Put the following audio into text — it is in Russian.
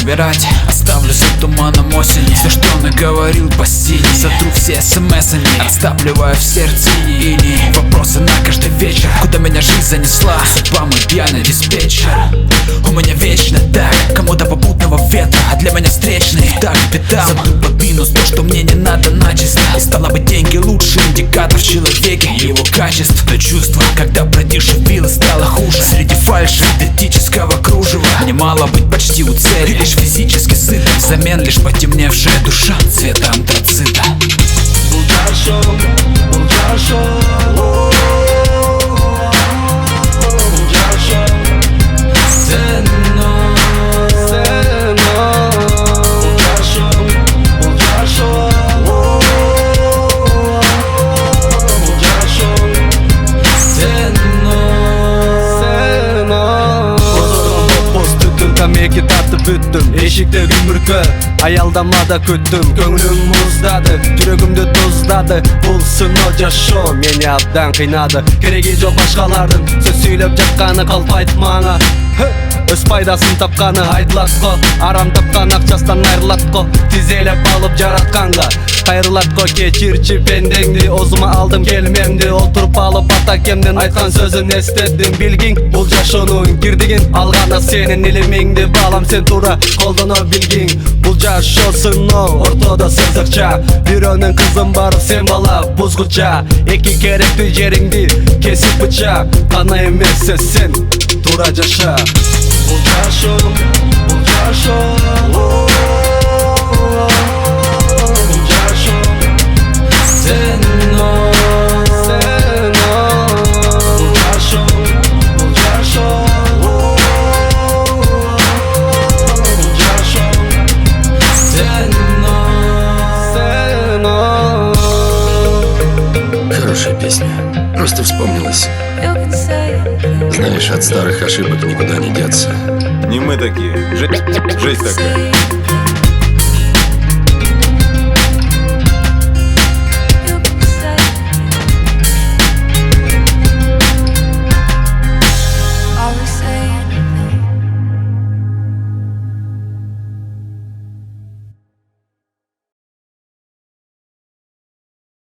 собирать. Оставлю за туманом осени все, что наговорил по силе. Сотру все смс-ами, растапливая в сердце иней. Вопросы на каждый вечер: куда меня жизнь занесла? Судьба мой пьяный диспетчер. У меня вечно так, кому-то попутного ветра, а для меня встречный так пятам. Забыл под минус то, что мне не надо начисто. И стало бы деньги лучший индикатор в человеке и его качеств. То чувство, когда продешевило, стало хуже. Среди фальши синтетического кружева мне мало быть почти у цели, лишь физически сыт. Взамен лишь потемневшая душа цвета антрацита. Temeki tartıp büttüm, eşikte gümrükü Аялдамада күттім, көңілім мұздады, жүрегімді тұздады. Бұл сыны жашоо мені абдан қинады. Керегі жоқ башқалардың сөз сөйлеп жатқаны қалпайды маңа. Өз пайдасын тапқаны айтылат қо, арам тапқан ақшастан айрылат қо. Тизелеп алып жаратқанға қайрылат қо. Кечирчи пендеңді, өзіме алдым келмемді. Олтырып алып атакемден айтқан сөзін естедім. Билгин бұл жашоонун кирдигин, алғана сенин илимиңди. Балам сен тура колдоно билгин. Бұл жашоо сыноо, ортодо сызыкча. Бирөөнүн кызын барып сен бала бузгуча. Эки керектүү жериңди кесип быча. Кана эмес сен тура жаша. Бұл жашоо, бұл жашоо, бұл жашоо сено. Хорошая песня, просто вспомнилась. Знаешь, от старых ошибок никуда не деться. Не мы такие, жесть такая.